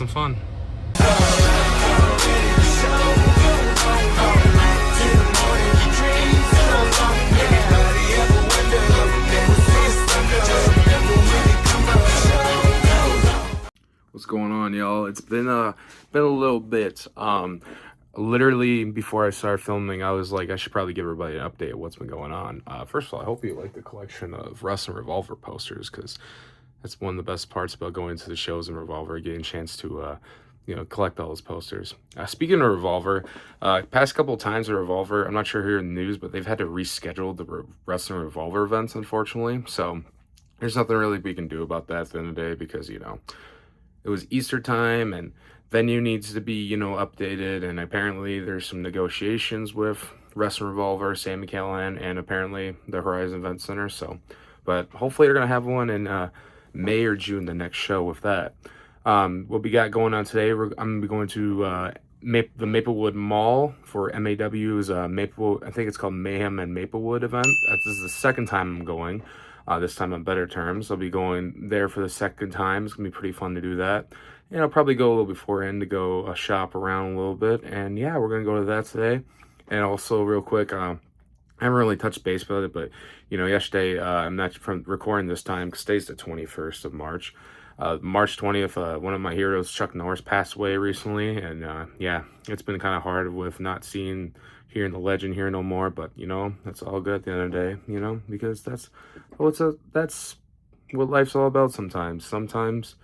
some fun. What's going on, y'all? It's been a little bit. Literally before I started filming, I was like, I should probably give everybody an update of what's been going on. First of all, I hope you like the collection of Wrestling Revolver posters, because that's one of the best parts about going to the shows in Revolver, getting a chance to collect all those posters. Speaking of Revolver, past couple of times at Revolver, I'm not sure here in the news, but they've had to reschedule the Wrestling Revolver events, unfortunately. So there's nothing really we can do about that at the end of the day, because it was Easter time and venue needs to be, updated. And apparently there's some negotiations with Wrestling Revolver, Sam Maclin, and apparently the Horizon Event Center. So, but hopefully they're going to have one in May or June, the next show with that. What we got going on today, I'm going to be going to the Maplewood Mall for MAW's Maplewood, I think it's called Mayhem and Maplewood event. This is the second time I'm going. This time on better terms. I'll be going there for the second time. It's going to be pretty fun to do that. And I'll probably go a little beforehand to go shop around a little bit. And yeah, we're going to go to that today. And also real quick, I haven't really touched base about it, but yesterday, I'm not from recording this time because today's the 21st of March. March 20th, one of my heroes, Chuck Norris, passed away recently. And yeah, it's been kind of hard with not hearing the legend here no more, but that's all good at the end of the day, because that's what life's all about sometimes. Sometimes,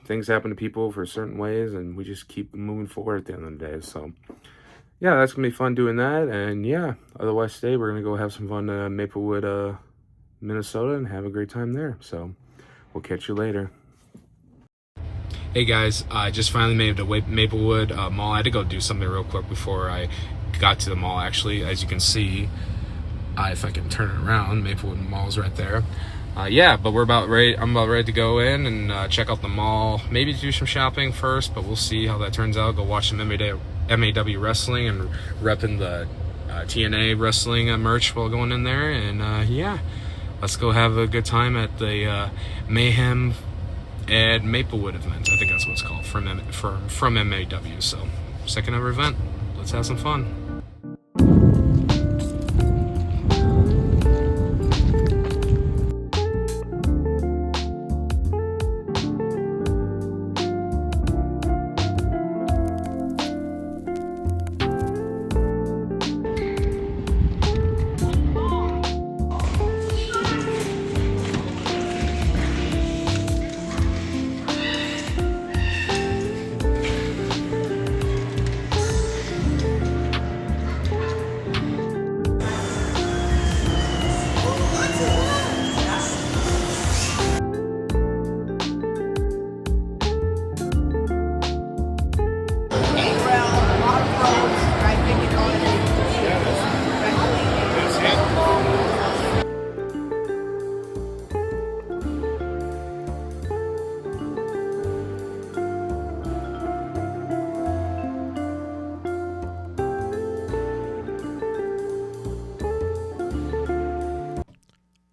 things happen to people for certain ways, and we just keep moving forward at the end of the day. So yeah, that's gonna be fun doing that. And yeah, otherwise today we're gonna go have some fun in Maplewood, Minnesota, and have a great time there. So we'll catch you later. Hey guys, I just finally made it to Maplewood Mall. I had to go do something real quick before I got to the mall, actually. As you can see, if I can turn it around, Maplewood Mall's right there. Yeah, but I'm about ready to go in and check out the mall. Maybe do some shopping first, but we'll see how that turns out. Go watch some MAW wrestling and repping the TNA wrestling merch while going in there. And yeah, let's go have a good time at the Mayhem at Maplewood event. I think that's what it's called, from MAW. So second ever event. Let's have some fun.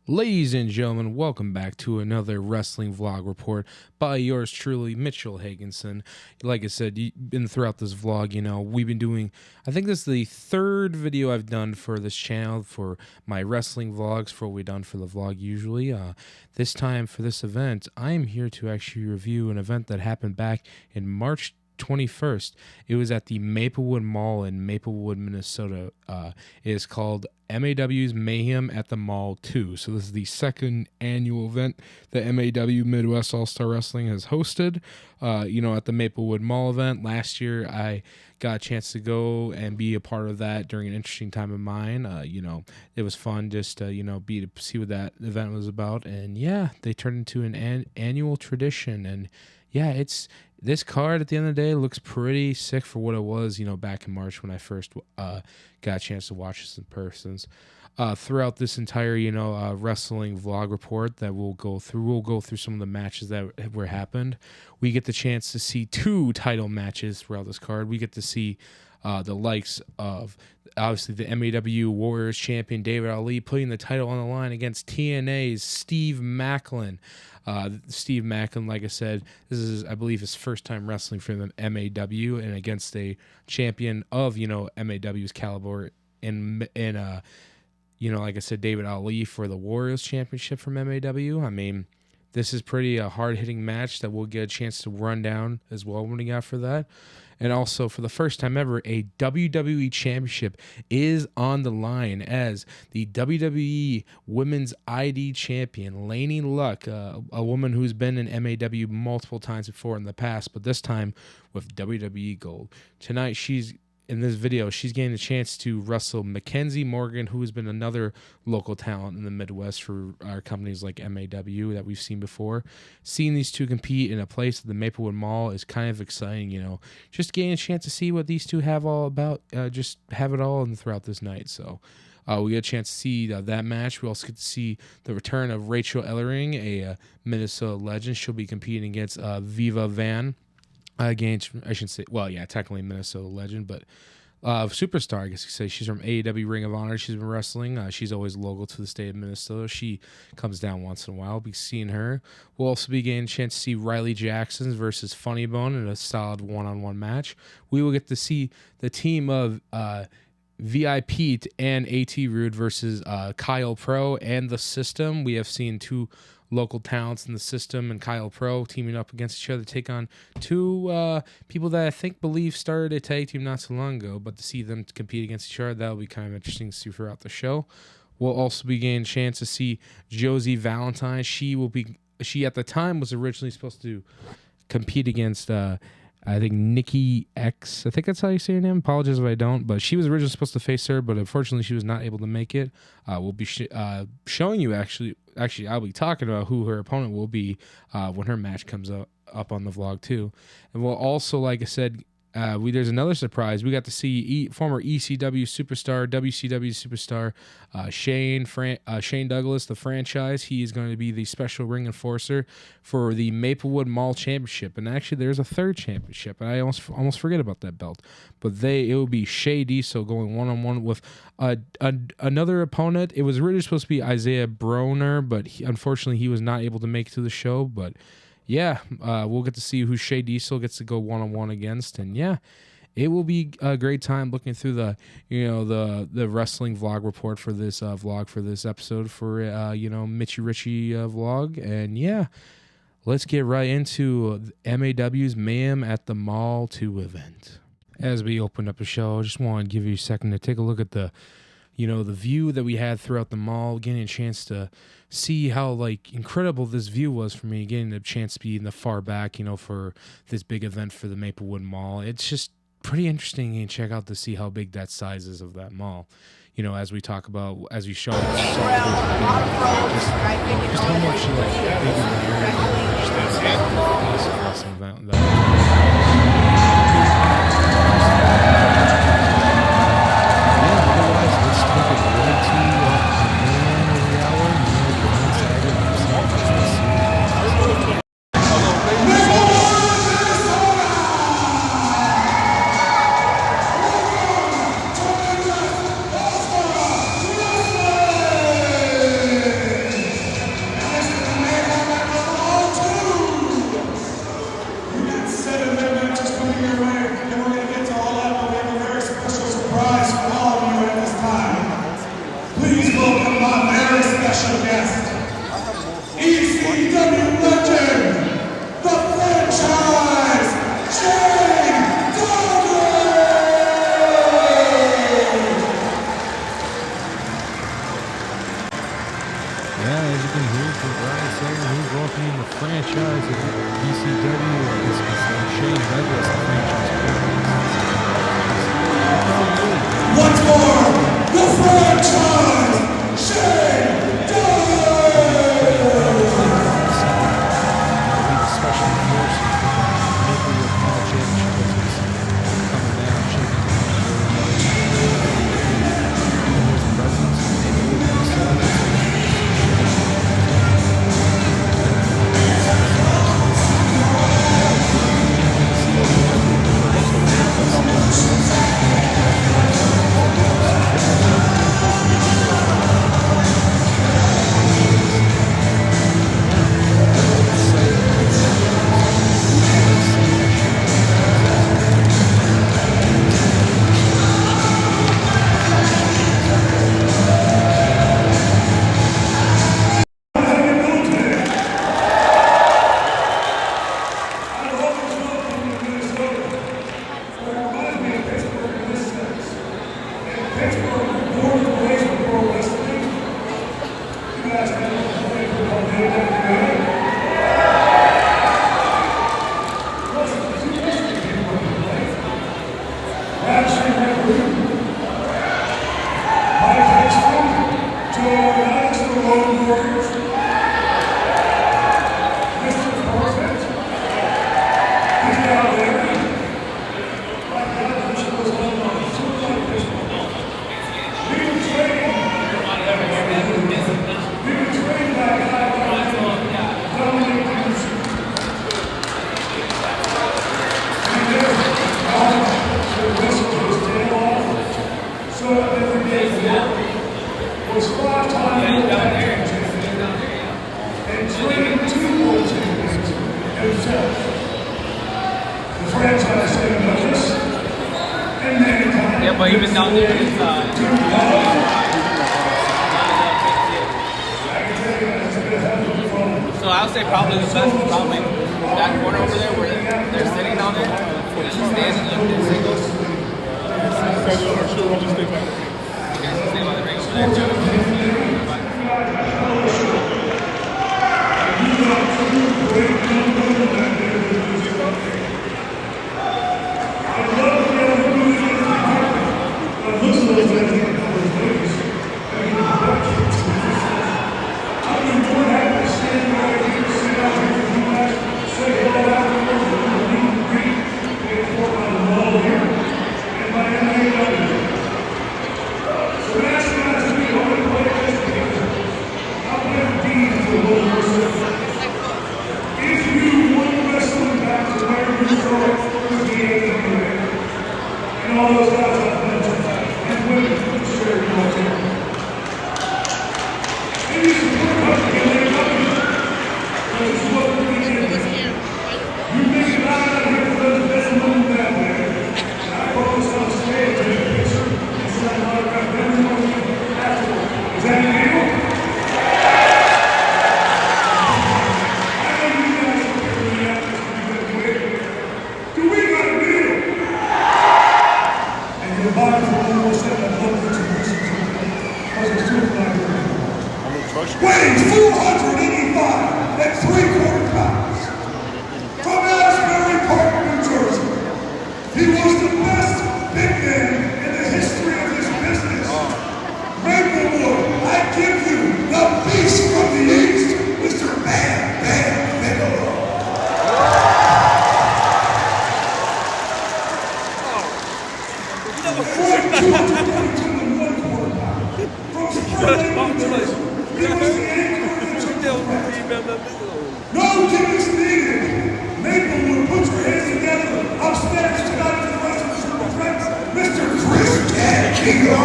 Ladies and gentlemen, welcome back to another wrestling vlog report by yours truly, Mitchell Hagenson. Like I said, throughout this vlog, we've been doing, I think this is the third video I've done for this channel for my wrestling vlogs, for what we've done for the vlog usually. This time for this event, I'm here to actually review an event that happened back in March 21st. It was at the Maplewood Mall in Maplewood, Minnesota. It is called MAW's Mayhem at the Mall 2. So this is the second annual event that MAW Midwest All-Star Wrestling has hosted. At the Maplewood Mall event last year, I got a chance to go and be a part of that during an interesting time of mine. It was fun just to see what that event was about. And yeah, they turned into an annual tradition. And yeah, this card at the end of the day looks pretty sick for what it was, back in March when I first got a chance to watch this in person. Throughout this entire, wrestling vlog report that we'll go through some of the matches that were happened. We get the chance to see 2 title matches throughout this card. We get to see the likes of obviously the MAW Warriors champion David Ali putting the title on the line against TNA's Steve Maclin. Steve Maclin, like I said, this is, I believe, his first time wrestling for the MAW and against a champion of, MAW's caliber and like I said, David Ali for the Warriors championship from MAW. I mean, this is pretty hard-hitting match that we'll get a chance to run down as well when we got for that. And also, for the first time ever, a WWE Championship is on the line as the WWE Women's ID Champion, Laynie Luck, a woman who's been in MAW multiple times before in the past, but this time with WWE Gold. Tonight, in this video, she's getting a chance to wrestle Mackenzie Morgan, who has been another local talent in the Midwest for our companies like MAW that we've seen before. Seeing these two compete in a place at the Maplewood Mall is kind of exciting, just getting a chance to see what these two have all about, just have it all throughout this night. So we get a chance to see that match. We also get to see the return of Rachel Ellering, a Minnesota legend. She'll be competing against Viva Van. Against, I should say, well, yeah, technically Minnesota legend, but superstar, I guess you could say. She's from AEW Ring of Honor. She's been wrestling. She's always local to the state of Minnesota. She comes down once in a while. We'll be seeing her. We'll also be getting a chance to see Riley Jackson versus Funny Bone in a solid one-on-one match. We will get to see the team of VIP and AT Rude versus Kyle Pro and The System. We have seen two local talents in The System and Kyle Pro teaming up against each other to take on two people that I believe started a tag team not so long ago, but to see them compete against each other, that'll be kind of interesting to see throughout the show. We'll also be getting a chance to see Josie Valentine. She at the time was originally supposed to compete against I think Nikki X. I think that's how you say her name. Apologies if I don't. But she was originally supposed to face her, but unfortunately she was not able to make it. We'll be showing you actually I'll be talking about who her opponent will be when her match comes up on the vlog too. And we'll also, like I said, there's another surprise. We got to see former ECW superstar, WCW superstar, Shane Douglas, the franchise. He is going to be the special ring enforcer for the Maplewood Mall Championship. And actually, there's a third championship. And I almost forget about that belt. But it will be Shay Diesel going one-on-one with another opponent. It was originally supposed to be Isaiah Broner, but unfortunately, he was not able to make it to the show. But yeah, we'll get to see who Shay Diesel gets to go one-on-one against, and yeah, it will be a great time looking through the wrestling vlog report for this vlog for this episode for Mitchy Richy vlog, and yeah, let's get right into MAW's Mayhem at the Mall 2 event. As we open up the show, I just want to give you a second to take a look at the view that we had throughout the mall, getting a chance to see how incredible this view was for me, getting a chance to be in the far back, for this big event for the Maplewood Mall. It's just pretty interesting and check out to see how big that size is of that mall. As we talk about, as we show just how much bigger the event Yeah, but even down there, it's so I would say probably the best is probably that corner over there where they're sitting down there. And you stand and look at singles. Sure, we'll just stay back. You guys can stay by the ring over there too. Weighing 485 and 3/4 pounds. From Asbury Park, New Jersey. He was the best big man in the history of this business. Maplewood, I give you the beast from the east, Mr. Bam Bam Bigelow. Weighing 222 and 1/4 pounds. From Spring, New Jersey. He was the anchor of the no gimmicks needed. Maplewood, put your hands together. Upstairs tonight to the rest of the super friends, Mr. Chris Candido.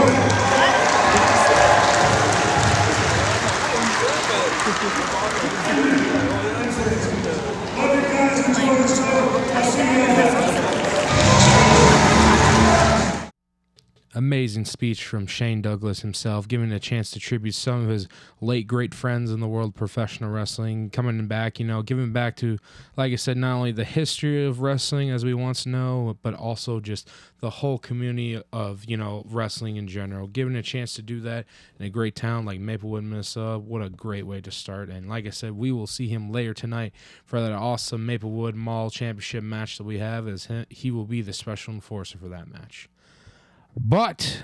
Love you guys. Enjoy the show. I'll see you later. Amazing speech from Shane Douglas himself, giving a chance to tribute some of his late great friends in the world of professional wrestling, coming back, giving back to, like I said, not only the history of wrestling as we once know, but also just the whole community of, wrestling in general. Giving a chance to do that in a great town like Maplewood, Minnesota, what a great way to start. And like I said, we will see him later tonight for that awesome Maplewood Mall Championship match that we have, as he will be the special enforcer for that match. But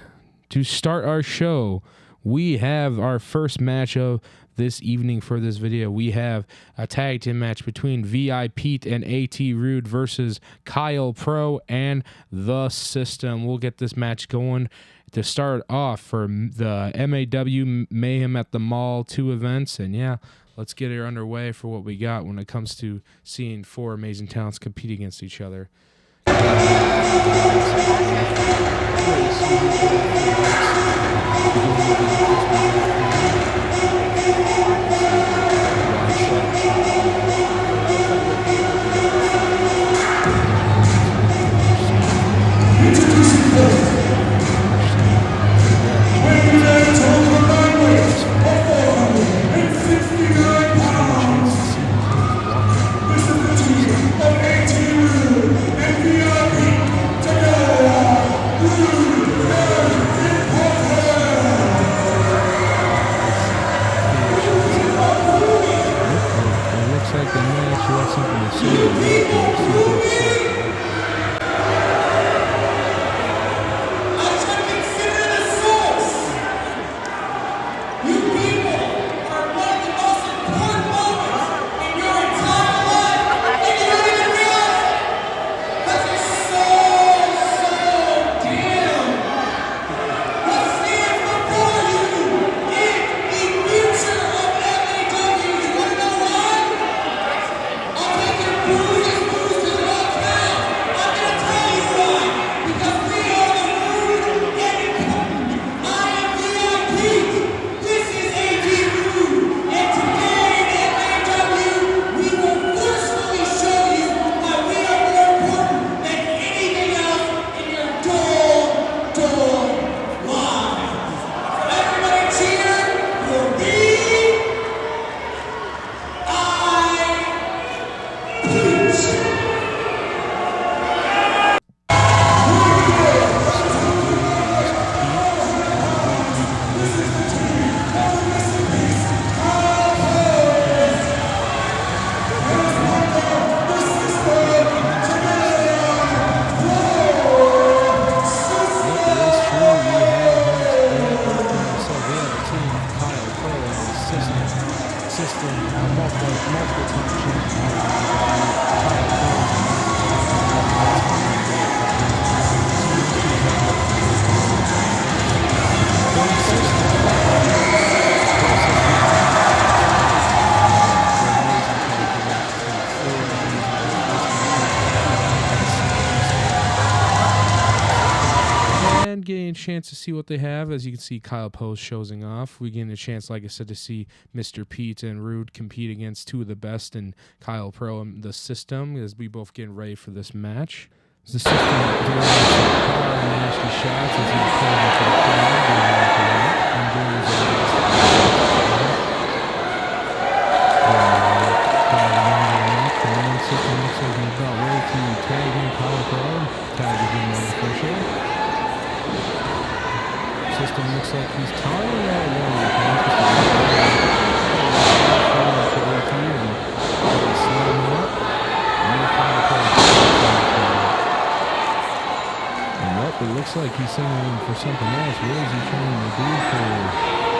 to start our show, we have our first match of this evening for this video. We have a tag team match between VI Pete and AT Rude versus Kyle Pro and The System. We'll get this match going to start off for the MAW Mayhem at the Mall 2 events. And yeah, let's get it underway for what we got when it comes to seeing four amazing talents compete against each other. Mr. Richie of AT Rude and VIP getting a chance to see what they have. As you can see, Kyle Post showing off. We getting a chance, like I said, to see Mr. Pete and Rude compete against two of the best in Kyle Pro and the system, as we both getting ready for this match. The system doing nasty shots as he's pulling into the crowd, and doing his the main system looks like he's about ready to tag in Kyle Pro. Tag is in the official. System looks like he's tying that one. It looks like he's singing for something else. What is he trying to do for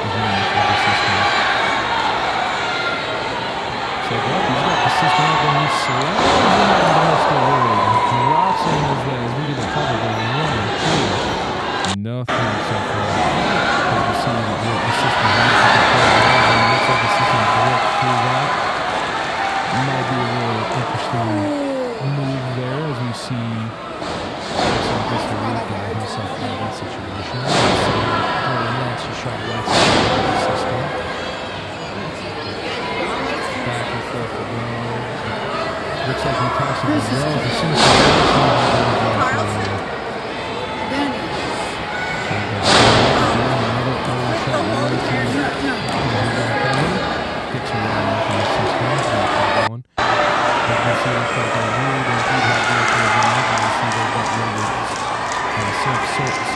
the system? So he's got the system up and he slams him against the wall. Drops him as we get the cover going. 1, 2. Nothing so far. As you see the system looks like the system broke through that. Might be a little interesting move there as we see this Rude guy himself out of that situation. Nasty shot right to the system. Back and forth again. Looks like he possibly knows as soon as gets around from the system.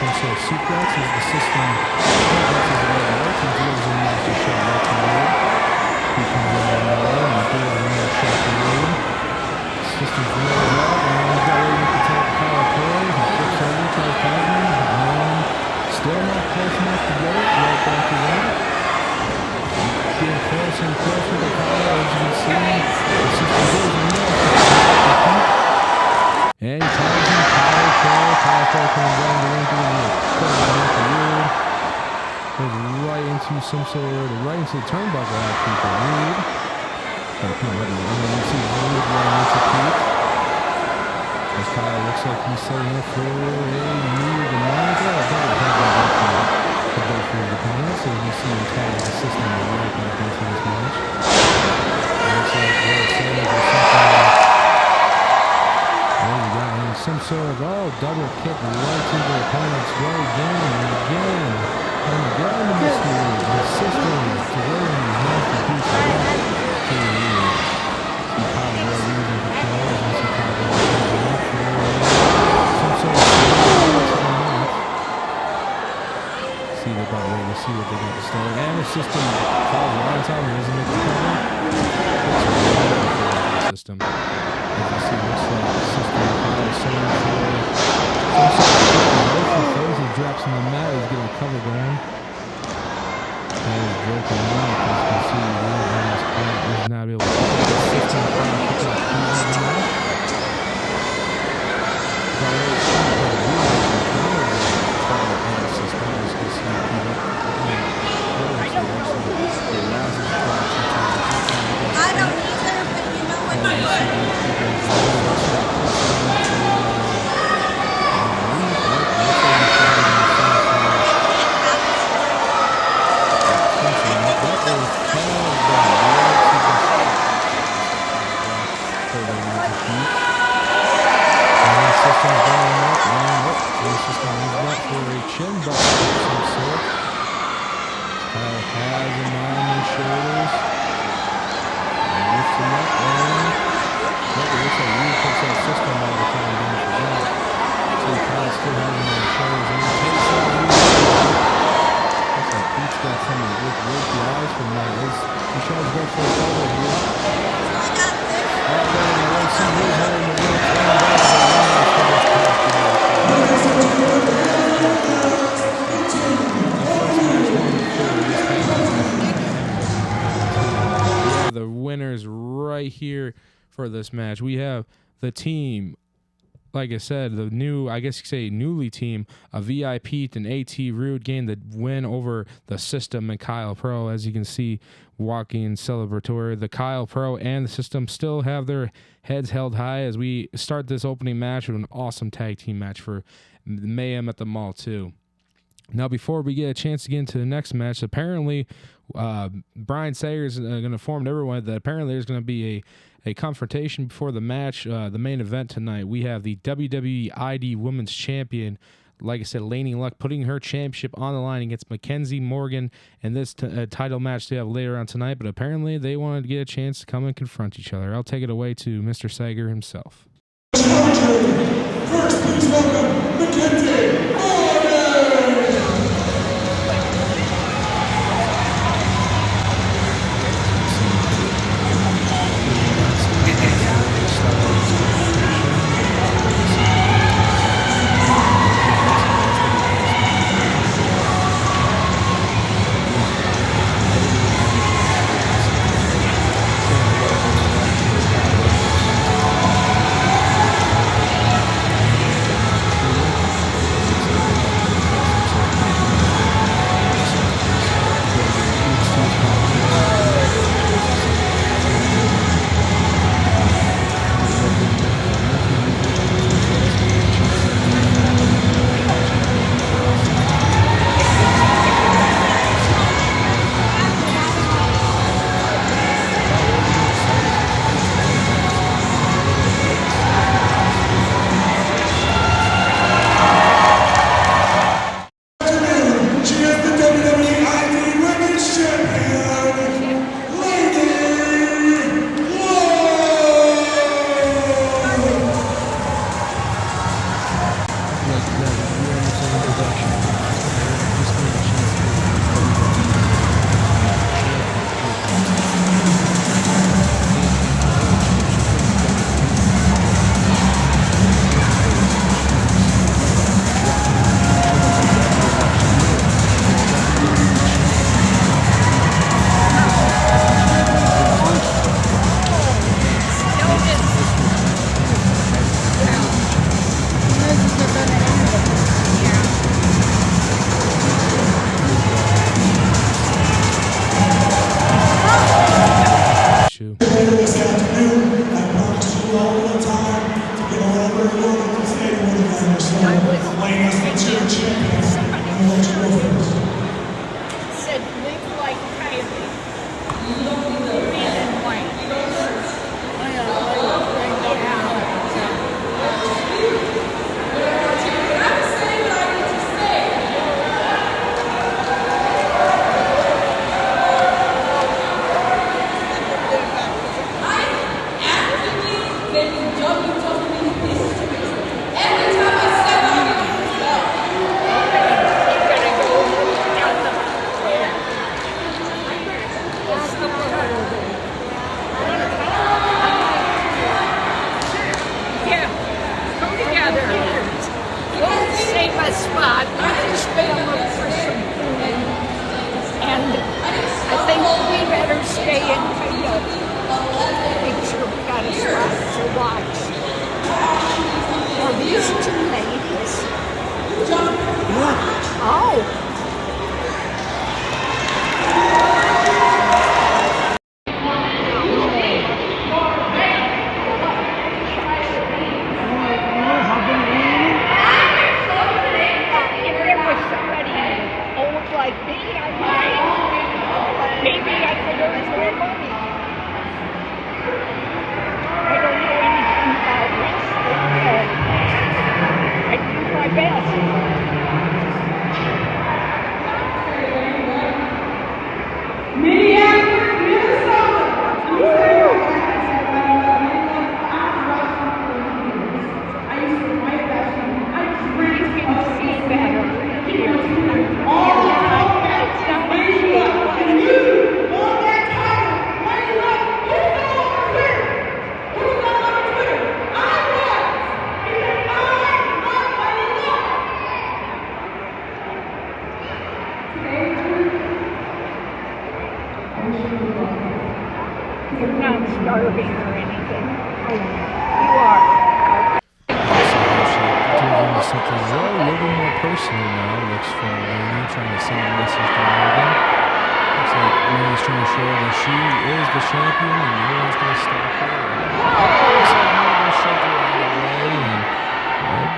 Some sort of suplex as the system deals a nasty shot right to Rude. He comes in and deals another shot to Rude. System throws out and he's got ready to attack Kyle Pro. He flips over, tries tagging, and still not close enough to get it. Right back to that. Getting closer and closer to Kyle, as you can see. The system goes in there. And he tags him, Kyle Pro comes down the ring to the Rude. Goes right into some sort of, right into the turnbuckle actually for Rude. And then you see Rude right into Pete. As Kyle looks like he's setting up for a move to Monica. I thought it had been up to both of the opponents. So you see him tag the system right back into this match. Looks like what it says or something. There you go, and some sort of, double kick right to the opponent's throat again and again. And again to Mr. Rude. The system delivering his nasty piece of that to the Rude. See Kyle Rowe using control as we see Kyle Rowe up for some sort of see they're about ready to see what they got to start. And the system falls right on top of it, isn't it? The system. As you see, looks like the system is setting up for some sort of phase. He drops in the mat. He's getting a cover going. And he's broken out. As you can see, he's not able to pick up the system. Trying to pick up the mat. I don't either, but you know what I chin buster of some sort. Kyle has him on his shoulders. And lifts him up and it looks like Rude takes that system all the time down for that. See Kyle still has him on his shoulders and he takes that Rude. Looks like Pete's got some of the the eyes from that. He tries to go for a cover here. The winners right here for this match. We have the team, like I said, the new, I guess you could say newly team, a VIP and AT Rude gained the win over the System and Kyle Pro. As you can see, walking celebratory. The Kyle Pro and the System still have their heads held high as we start this opening match with an awesome tag team match for Mayhem at the Mall too. Now, before we get a chance to get into the next match, apparently Brian Sager is going to inform everyone that apparently there's going to be a confrontation before the match, the main event tonight. We have the WWE ID Women's Champion, like I said, Laynie Luck, putting her championship on the line against Mackenzie Morgan in this title match they have later on tonight. But apparently they wanted to get a chance to come and confront each other. I'll take it away to Mr. Sager himself. First, please welcome Mackenzie Morgan!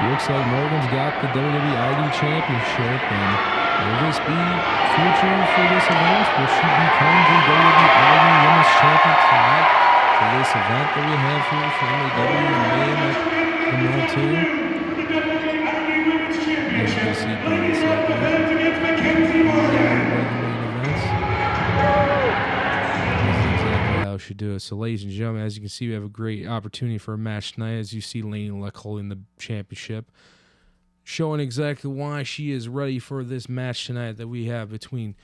Looks like Morgan's got the WWE ID Championship, and will this be future for this event? Will she become the WWE ID Women's Champion tonight for this event that we have here for MAW and Mayhem at the Mall 2? As you can see, Brian's like that. Should do it. So, ladies and gentlemen, as you can see, we have a great opportunity for a match tonight. As you see, Laynie Luck holding the championship, showing exactly why she is ready for this match tonight that we have between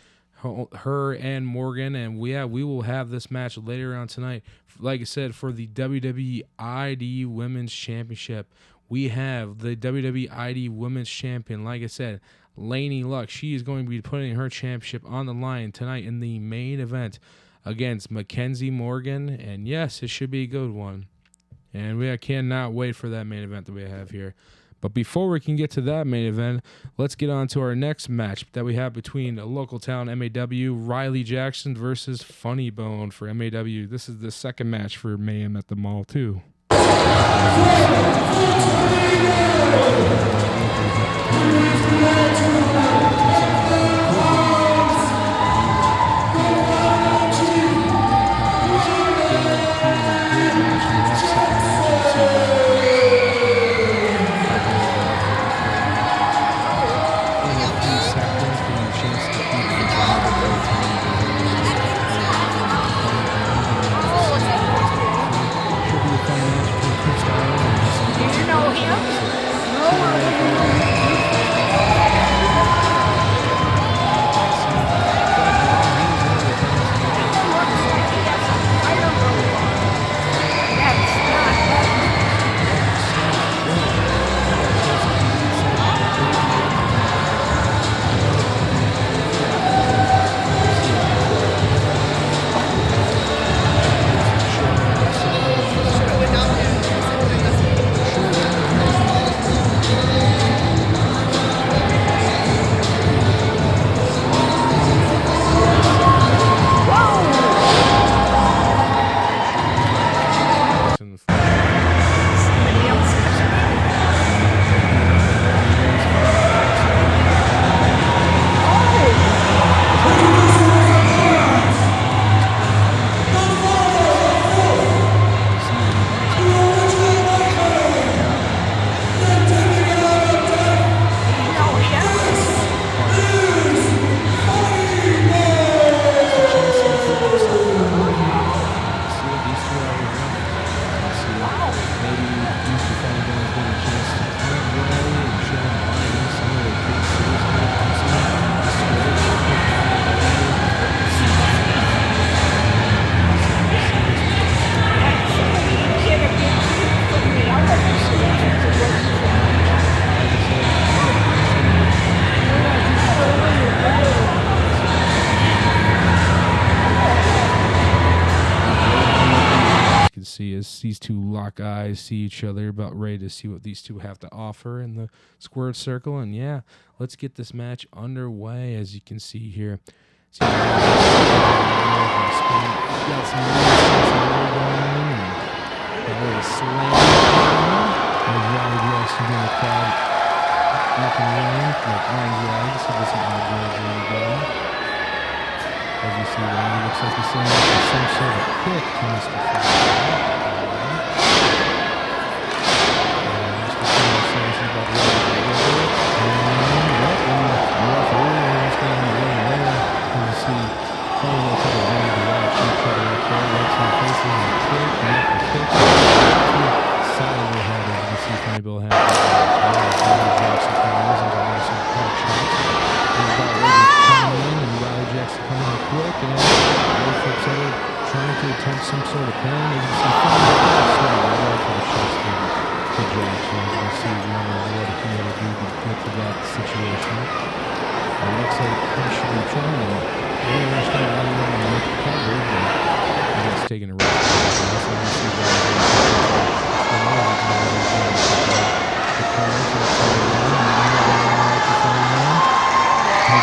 her and Morgan. And we will have this match later on tonight. Like I said, for the WWE ID Women's Championship, we have the WWE ID Women's Champion. Like I said, Laynie Luck. She is going to be putting her championship on the line tonight in the main event against Mackenzie Morgan, and yes, it should be a good one. And we cannot wait for that main event that we have here. But before we can get to that main event, let's get on to our next match that we have between a local town MAW, Riley Jackson versus Funny Bone for MAW. This is the second match for Mayhem at the Mall, too. These two lock eyes, see each other, about ready to see what these two have to offer in the squared circle. And yeah, let's get this match underway. As you can see here, got some slam. There's Riley Jackson doing a crowd up and running like arms wide. So this is how good going. As you see, Riley looks like he's sending some sort of kick to Mr. Floormats. Attempt some sort of plan. As you see, what he had to do to get to that situation. It looks like he should be trying to understand how to make the cover, but he's taking a risk. As you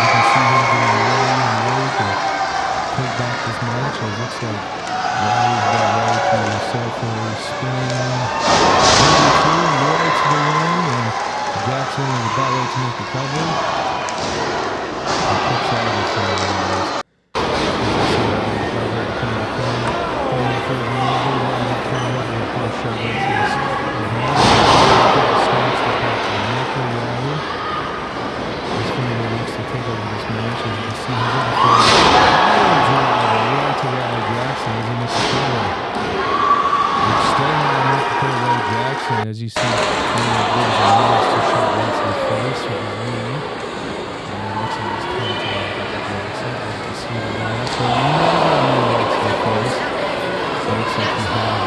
can see him doing a way to take back this match. It looks like Riley's got right to himself for spinning right to the ring, and Jackson is about ready to make the cover. He kicks out of the side anyways. As you see, there's a monster shot right to the face with the Laynie. And looks like he's coming to Jackson. As you can see, the last one right to the face. So it looks like he has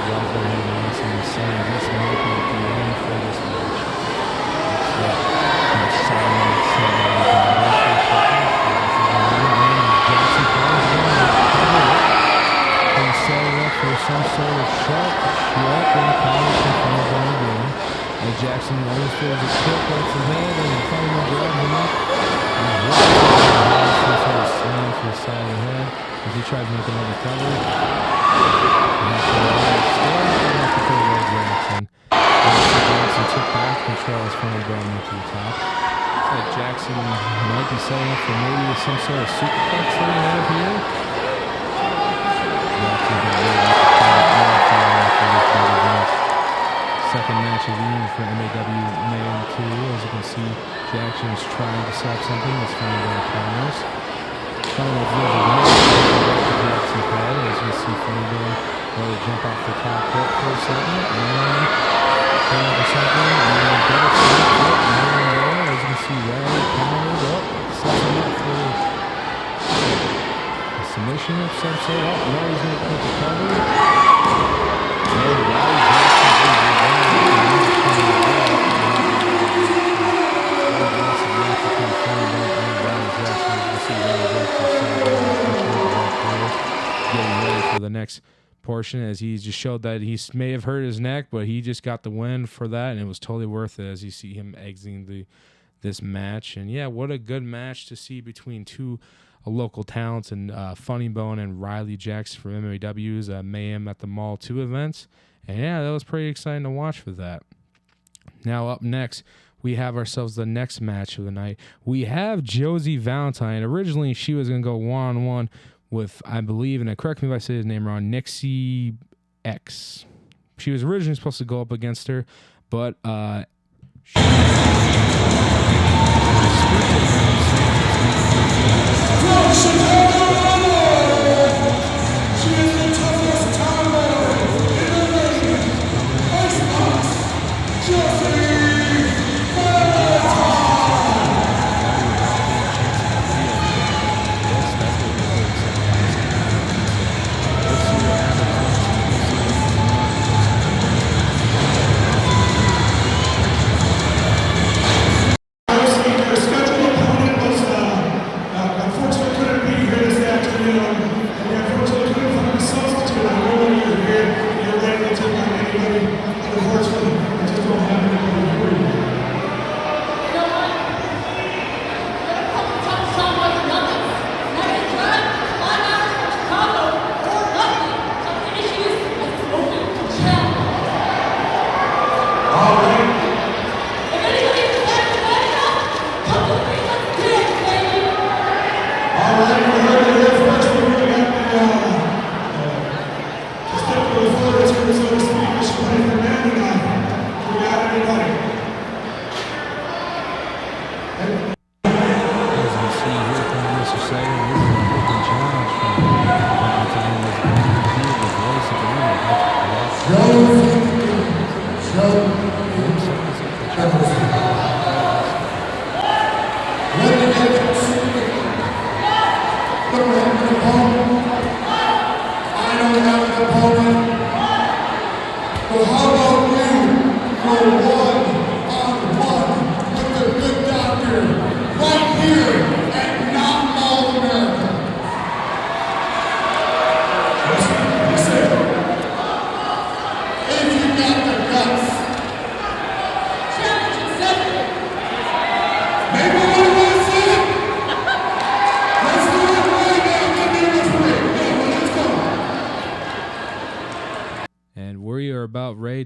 right where he wants him to say. This might be the end for this match. Looks like he's silent, setting the battle for a second. Jackson calls him to cover it. And set it up for some sort of shot. And Jackson almost throws a kick off his head and finally grabs him up. And some sort of slam to the side of the head as he tries to make another cover. And still off the cover by Jackson. Jackson took back control as finally brought him to the top. Looks like Jackson might be setting up for maybe some sort of superplex that we have here. Jackson got rid of second match of the evening for MAW Mayhem 2. As you can see, Jackson is trying to stop something that's finally going to counters. Finally, Jackson's head. As you see, finally going to jump off the top rope for a second. And trying for something. And double flip foot. And as you can see, Riley countered up. Setting up for a submission of some sort. Now he's going to put the cover. And Riley getting ready for the next portion, as he just showed that he may have hurt his neck, but he just got the win for that, and it was totally worth it as you see him exiting this match. And yeah, what a good match to see between two local talents, and Funny Bone and Riley Jackson from MAW's Mayhem at the Mall 2 events. And yeah, that was pretty exciting to watch for that. Now up next, we have ourselves the next match of the night. We have Josie Valentine. Originally, she was going to go one-on-one with, I believe, and correct me if I say his name wrong, Nixie X. She was originally supposed to go up against her, but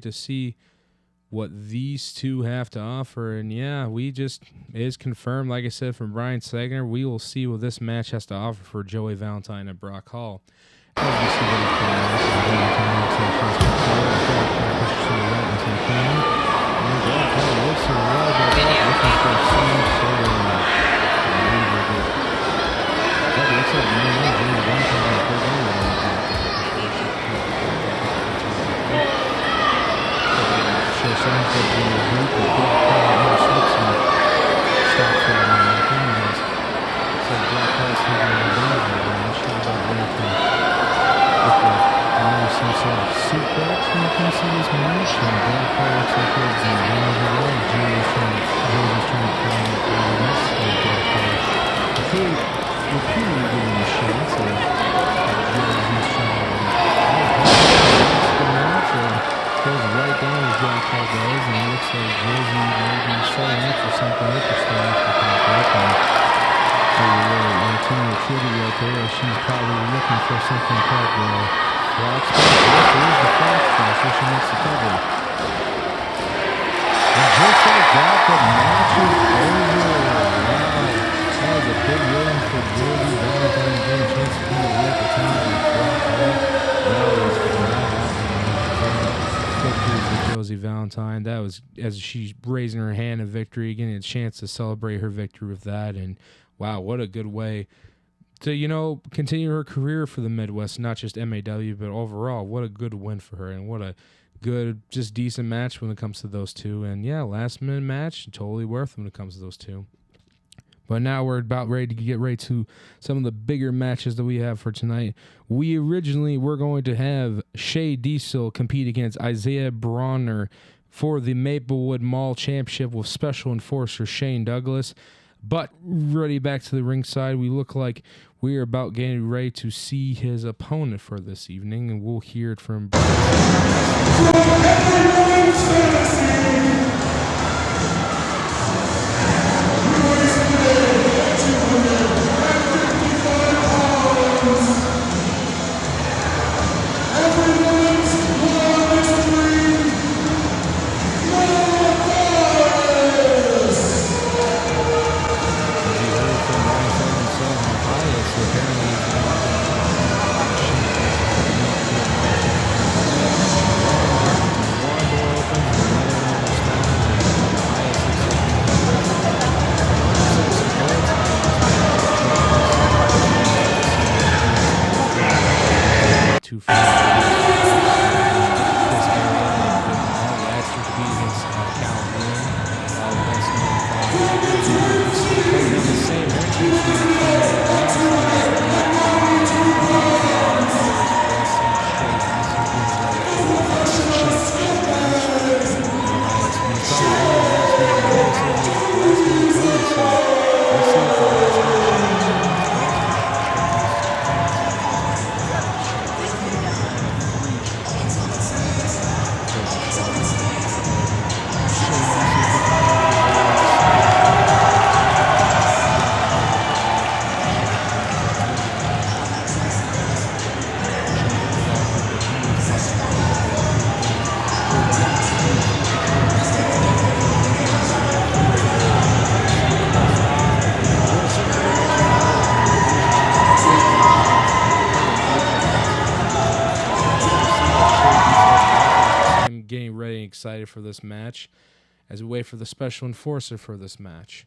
to see what these two have to offer. And yeah, it is confirmed, like I said, from Brian Sagner. We will see what this match has to offer for Joey Valentine and Brock Hall. As we see what he's putting out, Valentine takes his control, pushes to the right into the corner. And Brock Hall looks to the right, but looking for some sort of that looks like Joey Valentine is going on. Show signs of the group, but Brock Hall slips and stops that on Mackenzie. So Brock Hall's taking an advantage of it, and she's about ready to look like some sort of suplex when it comes to this match. And Brock Hall looks like he's going to run over there. Joey's trying to climb up the rest. So Brock Hall repeatedly giving a shot. So Joey's trying to goes right down as Brock Hall goes, and it looks like Josie may be setting up for something interesting to come up. And so really Antonio tribute right there. She's probably looking for something called the Fox Splash. Yes, it is the Fox Splash, so she makes the cover. And just like that, the match is over. Wow. That was a big win for Josie Valentine, getting a chance to be at the time with Brock Hall. That was victory for Josie Valentine. That was as she's raising her hand in victory, getting a chance to celebrate her victory with that. And wow, what a good way to, continue her career for the Midwest, not just MAW, but overall. What a good win for her, and what a good, just decent match when it comes to those two. And yeah, last minute match, totally worth it when it comes to those two. But now we're about ready to get ready to some of the bigger matches that we have for tonight. We originally were going to have Shea Diesel compete against Isaiah Bronner for the Maplewood Mall Championship with Special Enforcer Shane Douglas. But ready back to the ringside, we look like we are about getting ready to see his opponent for this evening, and we'll hear it from excited for this match as we wait for the Special Enforcer for this match.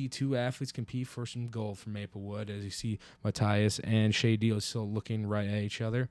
Two athletes compete for some gold for Maplewood, as you see Matthias and Shea Deal still looking right at each other.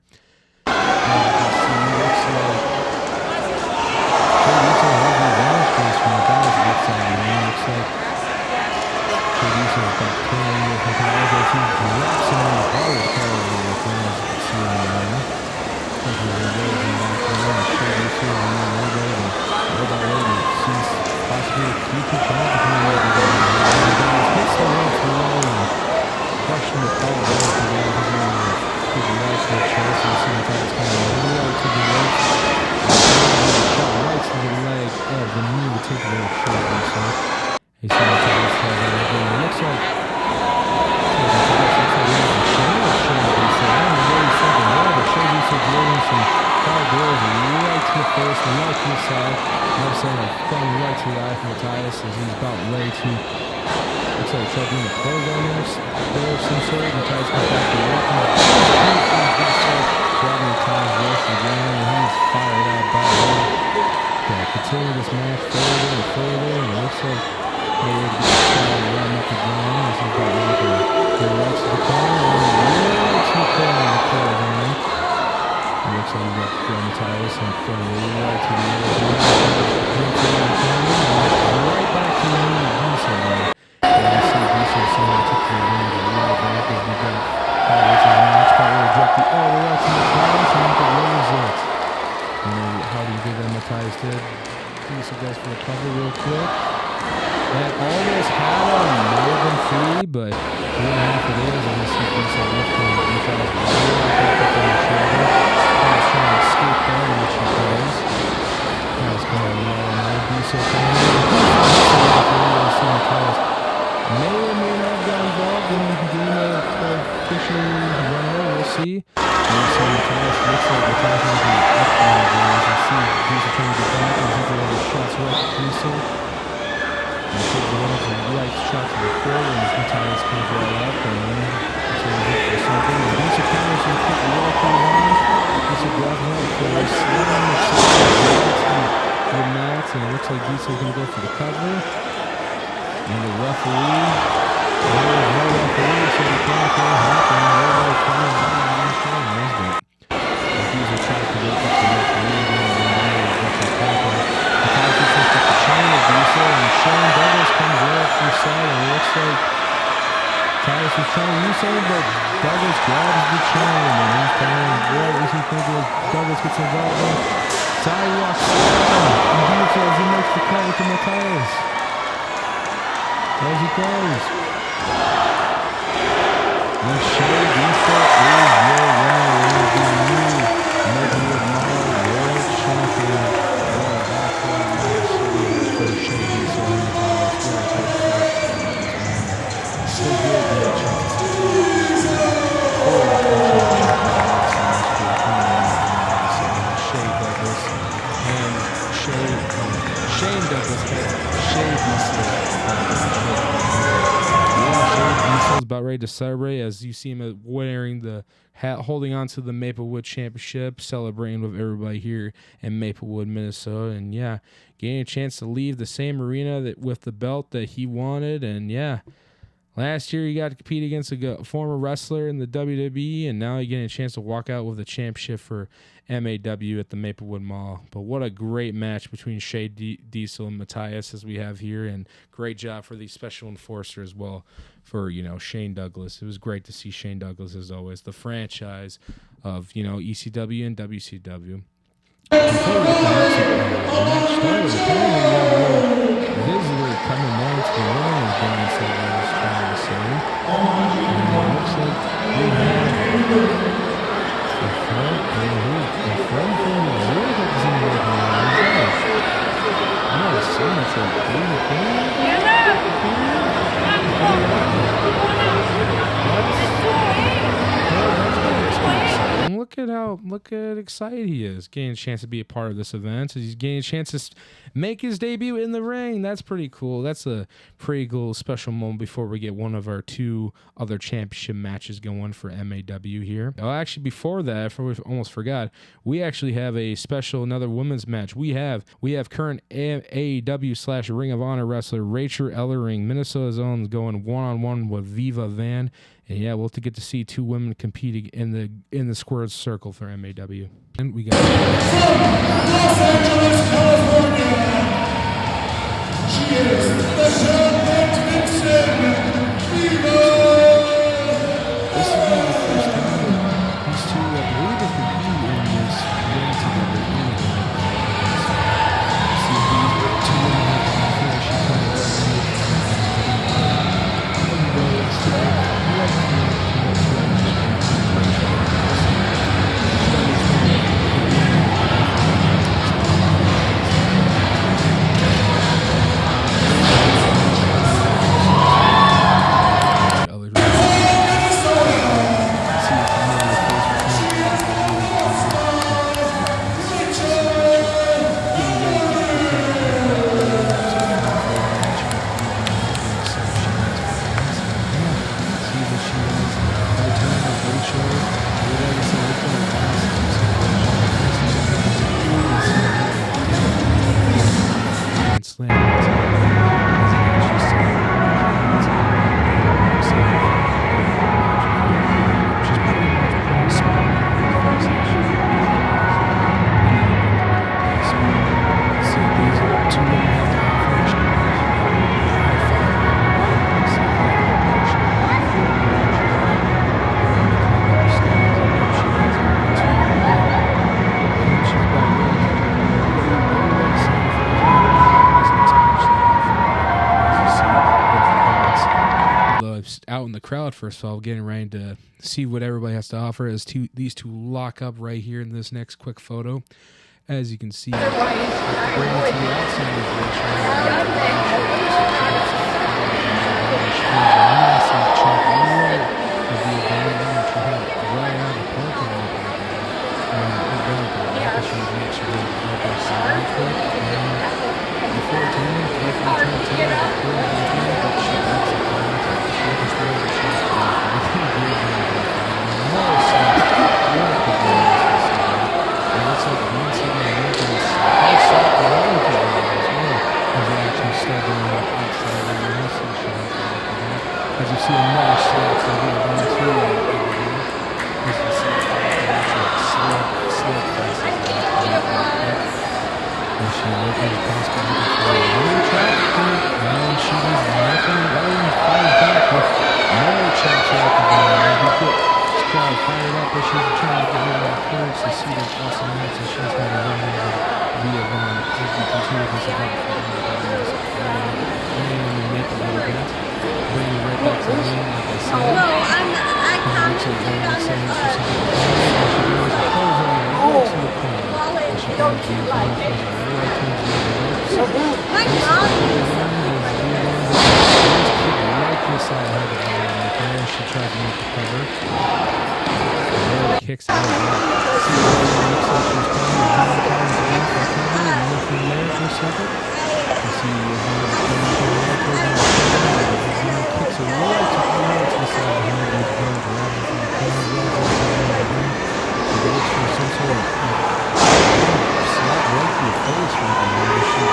About ready to celebrate as you see him wearing the hat, holding on to the Maplewood Championship, celebrating with everybody here in Maplewood, Minnesota, and yeah, getting a chance to leave the same arena that with the belt that he wanted, and yeah, last year he got to compete against a former wrestler in the WWE, and now he's getting a chance to walk out with a championship for MAW at the Maplewood Mall. But what a great match between Shay Diesel and Matthias as we have here, and great job for the special enforcer as well for, Shane Douglas. It was great to see Shane Douglas as always, the franchise of, ECW and WCW. Before we get the match started, apparently we have a little visitor coming down to the ring, as Brian said I was trying to say. And it looks like we have a friend from the Zero that is in the ring. I'm not assuming it's like David Look at excited he is, getting a chance to be a part of this event. He's getting a chance to make his debut in the ring. That's pretty cool. That's a pretty cool special moment before we get one of our two other championship matches going for MAW here. Oh, actually, before that, I almost forgot, we actually have another women's match. We have current AEW / Ring of Honor wrestler Rachel Ellering, Minnesota's own, going one-on-one with Viva Van And yeah, we'll get to see 2 women competing in the squared circle for MAW. And we got Los Angeles, California. She is the Charlotte Vixen, Viva! this will be the first time that these 2, I believe, have competed in this ring together. See these 2 women have to offer as she comes out. Out in the crowd, first of all, getting ready to see what everybody has to offer as these 2 lock up right here in this next quick photo. As you can see, bring it to the outside of the massive chunk right of the event right out of the parking lot. Before 10, as you see another slot for the and she looked at the possibility for a little trap, and she does nothing other than fires back with more chops out the ball. This crowd fired up as she's trying to get rid of the clearance to see those awesome matches that she's had to run over via Vaughn as we continue this event for the Maplewood event. Bringing it right back to the ring, like I said. I commented on the post. Don't you like it? My mom she tried to make the cover. Kicks out. Nothing there for a second. You see kicks it right to the side of the head. She goes for some sort of slap right to the face right there. She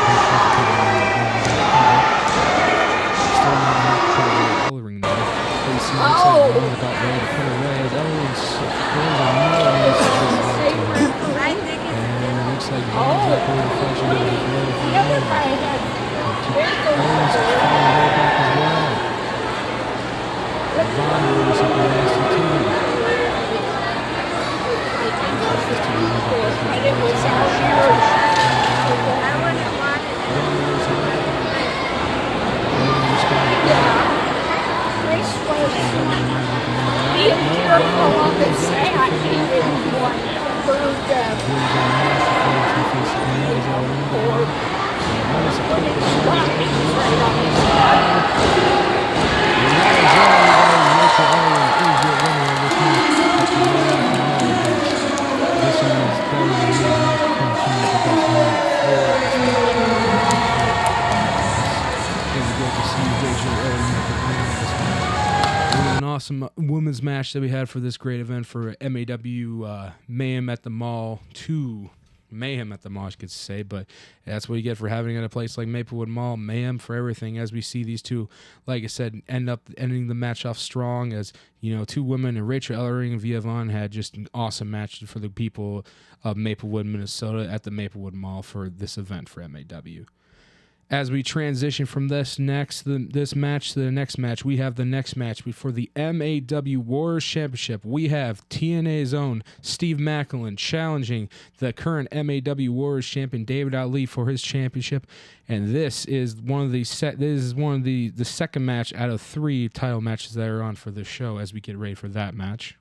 still not put away the coloring there. Looks like Laynie about ready to put away. Owens throws a nice and it looks like Vaughn's not going to flash it over the blow for Laynie. Owens is falling right back as well. Vaughn rolls up the nasty too. Awesome women's match that we had for this great event for MAW Mayhem at the Mall 2 mayhem at the mall, I could say, but that's what you get for having it at a place like Maplewood Mall. Mayhem for everything, as we see these two, like I said, ending the match off strong, as you know, two women, and Rachel Ellering and Via Vaughn had just an awesome match for the people of Maplewood, Minnesota at the Maplewood Mall for this event for MAW. As we transition from this match to the next match, we have the next match before the MAW Warriors Championship. We have TNA's own Steve Maclin challenging the current MAW Warriors champion David Ali for his championship, and this is one of the second match out of 3 title matches that are on for this show. As we get ready for that match.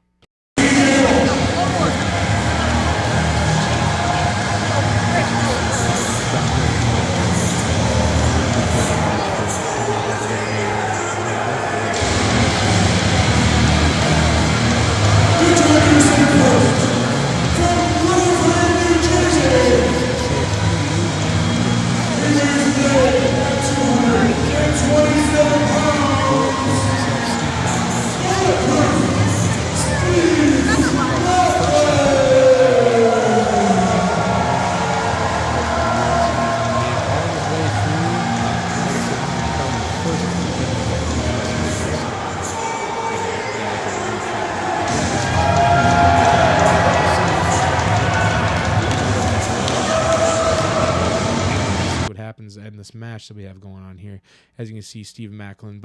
In this match that we have going on here, as you can see, Steve Maclin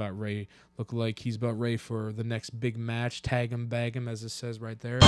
look like he's about ready for the next big match. Tag him, bag him, as it says right there.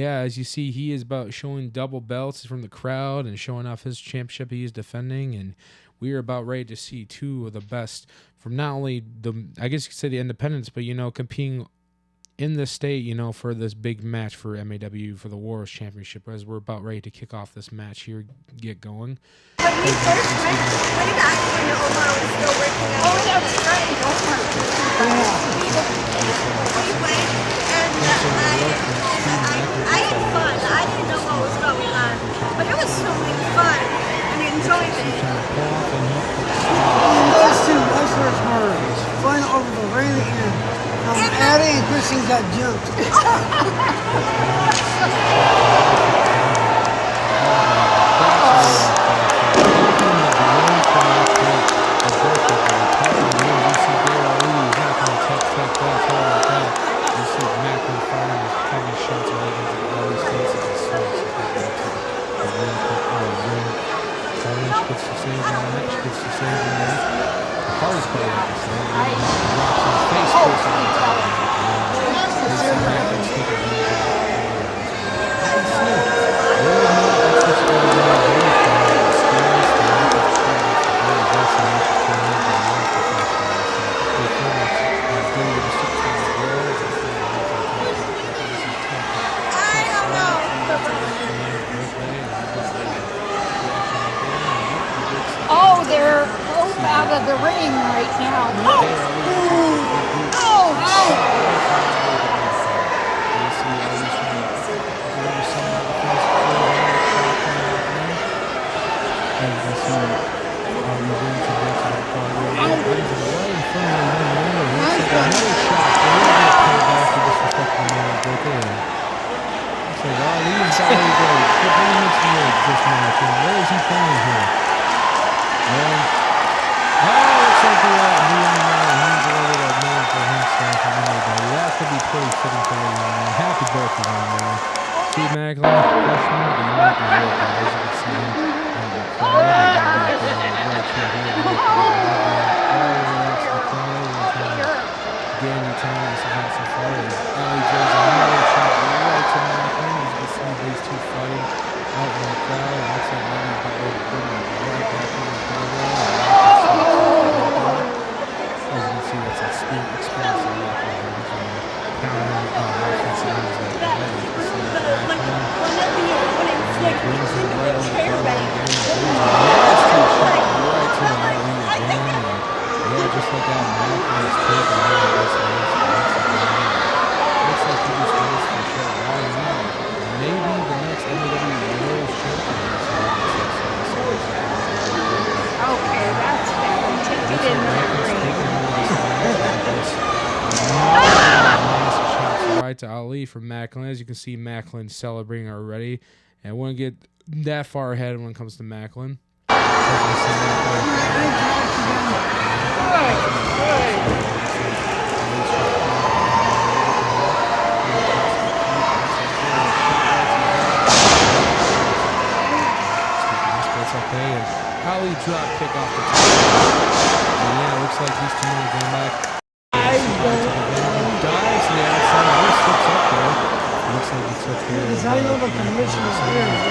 As you see, he is about showing double belts from the crowd and showing off his championship he is defending, and we are about ready to see 2 of the best from not only I guess you could say the independents, but competing in the state, for this big match for MAW for the Warriors Championship, as we're about ready to kick off this match here, get going. When we first met, way back when Omar was still working out. Oh, that's right, Omar. We went, and I had fun. I didn't know what was going on, but it was so much fun and enjoyment. Those 2 wrestlers were flying over the railing, and Addie and Christine got jumped. Oh, they're both out of the ring right now. Oh! Oh! Where is he playing here? Steve Maclin, freshman, but you might be real guys. You can see him on the crowd. Right here, look all the way out to the crowd. Dandy time this event so far is Ali Joe's another shot right to Maclin. As you can see these two fighting out in the crowd. It looks like Ali's about to put him right back in the crowd. As you can see, that's a experience of Maclin. Countering offensive moves like that. As you can see Maclin. Brings it right on the crowd again. Nasty shot right to Ali again. Yeah, just like that, Maclin is taking over this match once again. Looks like he just wants for sure. Right now, maybe the next MLW World Champion. Okay, that's better. Take it in there. Right to Ali from Maclin. As you can see, Maclin celebrating already. And I wouldn't get that far ahead when it comes to Maclin. Okay, and Ali drop kick off the top. And yeah, it looks like these two men are going back. Dives to the outside. Really slips up there. Looks like it's up here. It's how you know the commission is here. Looks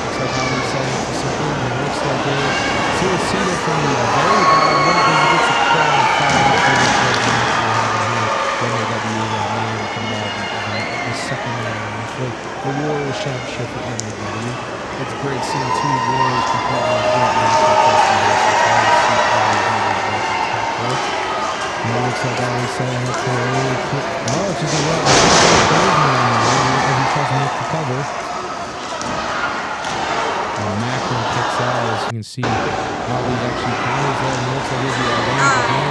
like Ali's setting up for something. And it looks like they see a seated from the very bottom. What does it get to crowd and fire for the second round for the Warriors Championship for MLW. It's great seeing two Warriors completely great match like this. And it looks like Ali's setting up for a really quick. Oh, it's just a lot of as he tries to make the cover. And Maclin kicks out. As you can see, Ali actually counters that. And it looks like he's the advantage again.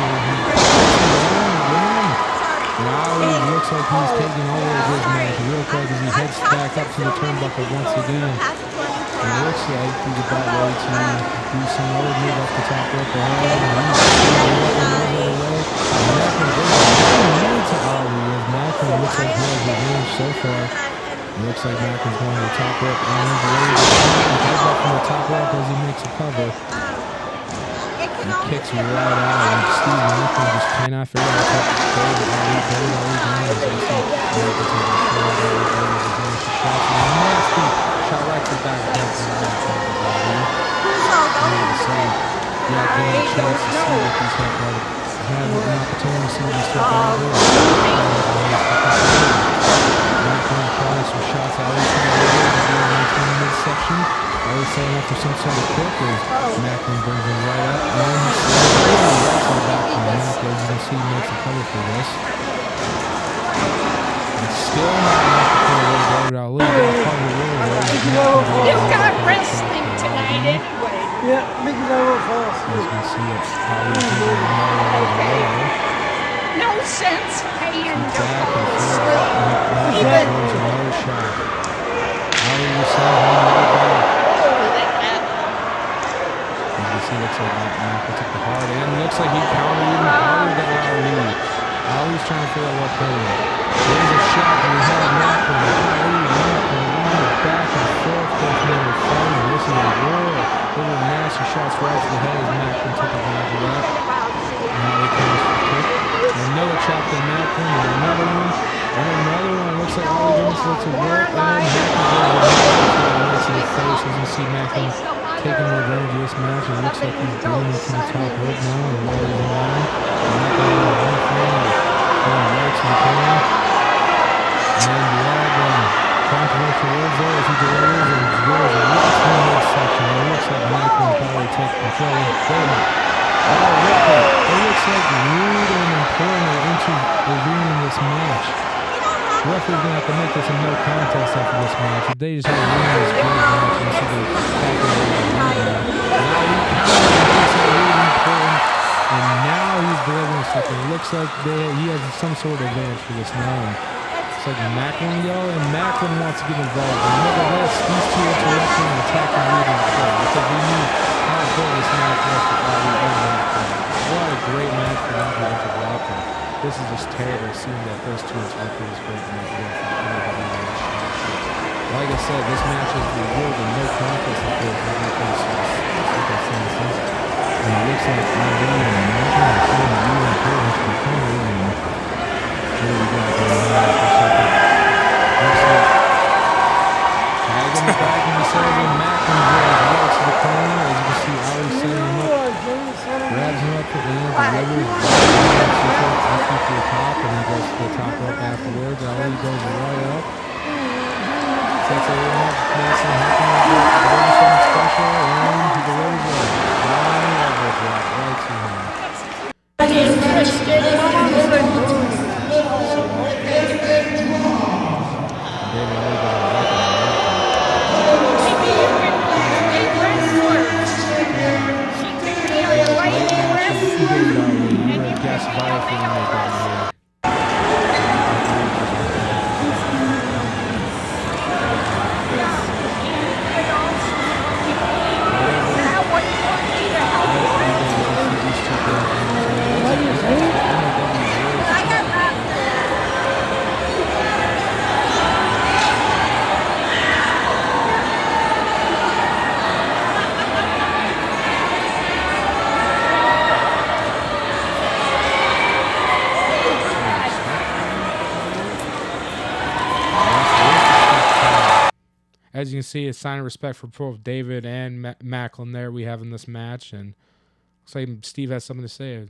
Now it looks like he's taking over his match real quick as he heads back up to the turnbuckle once again. And it looks like he's about ready to do some other move up the top rope. And Maclin goes to Ali as Maclin looks like he has the range so far. It looks like Maclin's going to the top rope and he's ready to head up from the top rope as he makes a cover. He kicks right out, and Steve Maclin just cannot figure out how to play with Ali down as you see Maclin taking a shot, and a nasty shot right to the back of the yeah, getting a chance to see what these have an opportunity to see what these Maclin tries some shots out of the midsection. I was setting up for some sort of kick as Maclin brings him right up and he's right to the back from the neck. As you can see, he makes a cover for this. It's still not enough to pull away David Ali. You got wrestling tonight anyway. Yeah, make it a little fast. As you can see, it's Ali taking another away. No sense paying to fall asleep. Even another shot. Ali will send him right back. He looks like Maclin took the hard end. It looks like he countered even harder than Ali. Ali's trying to figure out what hit him. There's a shot to the head of Maclin. Maclin back and forth. Both men are fighting. This is a war. Those are nasty shots right to the head as Maclin took advantage of that. Now he comes for the kick. And another chop to Maclin and another one. And another one. Looks like Ali Jones lets it work. And Maclin goes to the face as you see Maclin taking revenge of this match. It looks like he's blooming from the top rope now and rolling around. And not going to one thing, going right to the corner. And Blood controversial words there as he delivers and drills right through the midsection. It looks like Maclin's probably taking control. It looks like Rude and Important intervening in this match. The referee's going to have to make this a no contest after this match. If they just have to win this great match and see the back of and now he's delivering something. It looks like he has some sort of advantage for this now. And it's like Maclin and Maclin wants to get involved. And look at this, these two interacting and attacking Rude and Play because we knew how important this match was for Ali and Maclin. What a great match for them to interrupt. This this is just terrible seeing that those two interpreters go to make it for the WWE Championship. Like I said, this match is revealed in no contest of course. And it looks like Laynie and Macklin are showing the new importance for Trevor. And here we go. Tagging the back in the center and Macklin goes right to the corner. As you can see, Ali setting him up. Grabs him up and delivers to the top, and he goes to the top rope afterwards. Ali goes right up. Sets it up, makes him happen, something special, and he delivers it. Flying elbow drop right to him. As you can see, a sign of respect for both David and Maclin there we have in this match, and looks like Steve has something to say.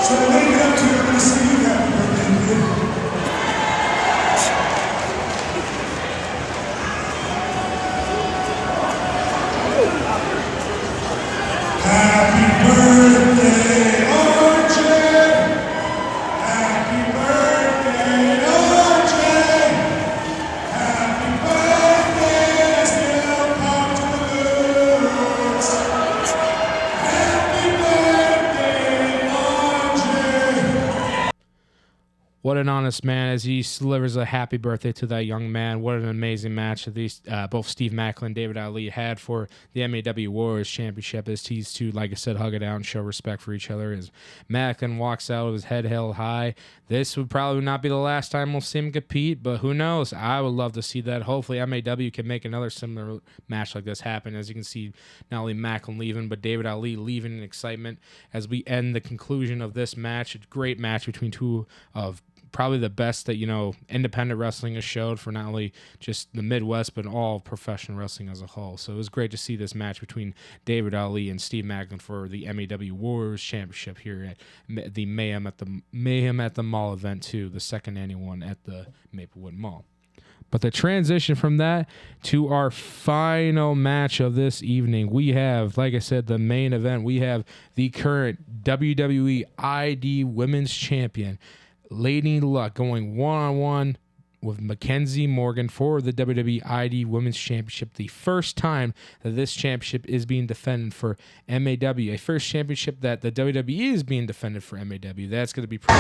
So to make it up to you, I'm going to sing you happy birthday, dude. Happy birthday, RJ! Happy birthday, RJ! Happy birthday, still come to the roots. Happy birthday, RJ! What an honest man as he delivers a happy birthday to that young man. What an amazing match that these both Steve Maclin and David Ali had for the MAW Warriors Championship as these two, like I said, hug it out and show respect for each other as Maclin walks out with his head held high. This would probably not be the last time we'll see him compete, but who knows? I would love to see that. Hopefully MAW can make another similar match like this happen. As you can see, not only Maclin leaving, but David Ali leaving in excitement as we end the conclusion of this match. A great match between two of probably the best that, you know, independent wrestling has showed for not only just the Midwest, but all professional wrestling as a whole. So it was great to see this match between David Ali and Steve Maclin for the MAW Warriors Championship here at the Mayhem at the Mall event too, the second annual one at the Maplewood Mall. But the transition from that to our final match of this evening, we have, like I said, the main event. We have the current WWE ID Women's Champion, Laynie Luck, going one-on-one with Mackenzie Morgan for the WWE ID Women's Championship. The first time that this championship is being defended for MAW. A first championship that the WWE is being defended for MAW. That's going to be pretty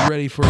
ready for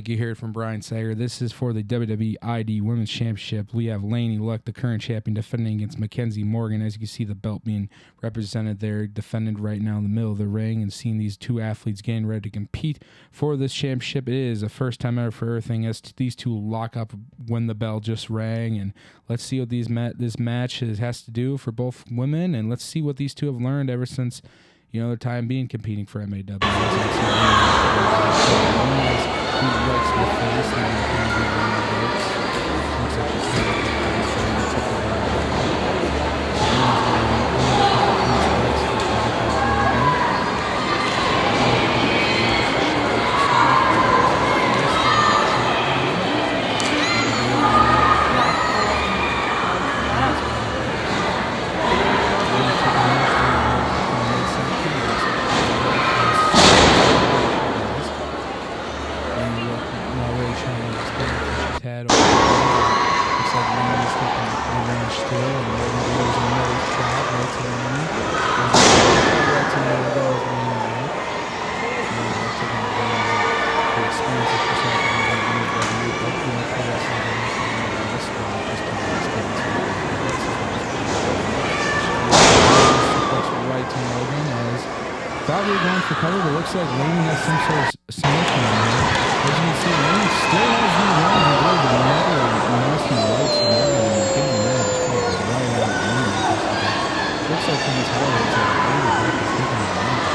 like you heard from Brian Sager, this is for the WWE ID Women's Championship. We have Laynie Luck, the current champion, defending against Mackenzie Morgan. As you can see, the belt being represented there, defended right now in the middle of the ring, and seeing these two athletes getting ready to compete for this championship. It is a first time ever for everything, as these two lock up when the bell just rang. And let's see what this match has to do for both women, and let's see what these two have learned ever since, you know, the time being competing for MAW. Thought we were going for cover, but it looks like Laynie has some sort of submission on here. As you can see, Laynie still has the round and gold, but never nasty right to Morgan, and getting the man just falls right out of Laynie. Looks like from this highlight, it's like Laynie Luck is taking the round.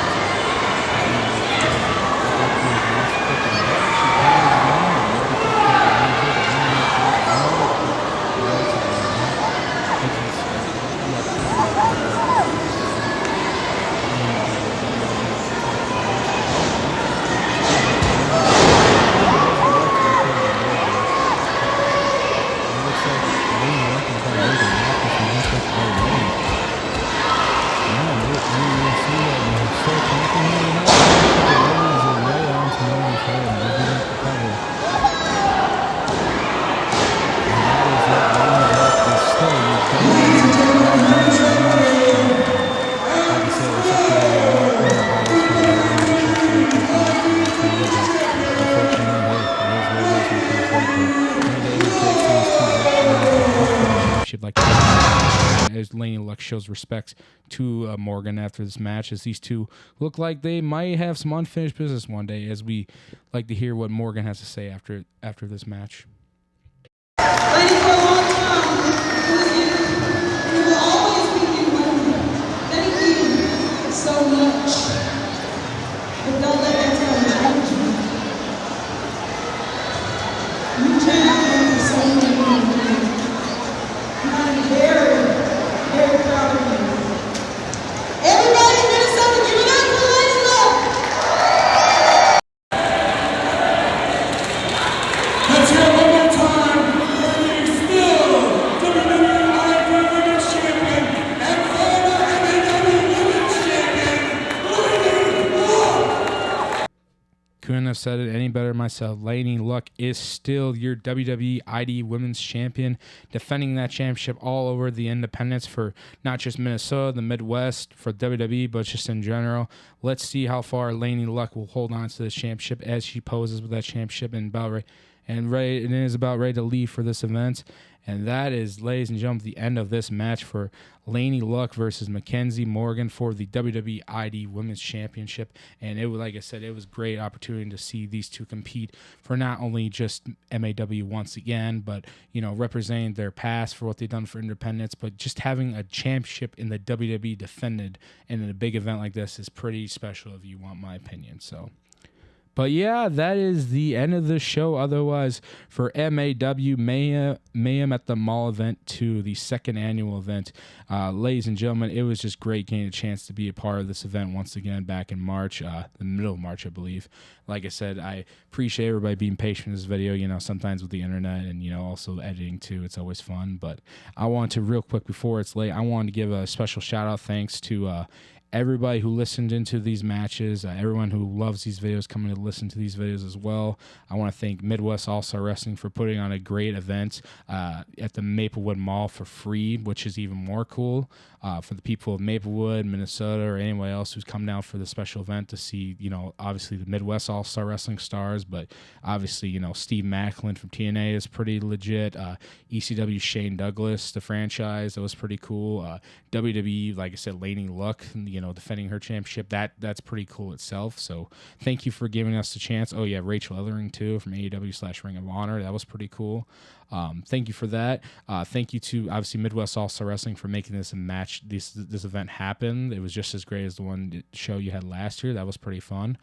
Like as Laynie Luck shows respect to Morgan after this match, as these two look like they might have some unfinished business one day, as we like to hear what Morgan has to say after this match. Laynie, for a long time, you will always be remembered. Thank you so much. But don't let that tell you. You champion for so many things. I'm very, very proud of you. Everybody in Minnesota, give it up for Laynie Luck. Let's hear it one more time. Laynie still WWE Women's Champion and former MAW Women's Champion, Laynie Luck. Couldn't have said it any better myself. Laynie Luck is still your WWE ID Women's Champion, defending that championship all over the independents for not just Minnesota, the Midwest, for WWE, but just in general. Let's see how far Laynie Luck will hold on to this championship as she poses with that championship and it is about ready to leave for this event. And that is, ladies and gentlemen, the end of this match for Laynie Luck versus Mackenzie Morgan for the WWE ID Women's Championship. And it was, like I said, it was a great opportunity to see these two compete for not only just MAW once again, but, you know, representing their past for what they've done for independence, but just having a championship in the WWE defended and in a big event like this is pretty special, if you want my opinion. So, but yeah, that is the end of the show. Otherwise, for MAW Mayhem at the Mall event 2, the second annual event, ladies and gentlemen, it was just great getting a chance to be a part of this event once again back in March, the middle of March, I believe. Like I said, I appreciate everybody being patient in this video. You know, sometimes with the internet and, you know, also editing too, it's always fun. But I want to, real quick before it's late, I wanted to give a special shout out thanks to everybody who listened into these matches, everyone who loves these videos coming to listen to these videos as well. I want to thank Midwest All-Star Wrestling for putting on a great event at the Maplewood Mall for free, which is even more cool for the people of Maplewood, Minnesota, or anyone else who's come down for the special event to see, obviously the Midwest All-Star Wrestling stars, but obviously, Steve Maclin from TNA is pretty legit. ECW Shane Douglas, the franchise, that was pretty cool. WWE, like I said, Laynie Luck, defending her championship, that's pretty cool itself. So thank you for giving us the chance. Oh yeah, Rachel Ellering too from AEW/Ring of Honor. That was pretty cool. Thank you for that. Thank you to obviously Midwest All-Star Wrestling for making this this event happen. It was just as great as the one show you had last year. That was pretty fun.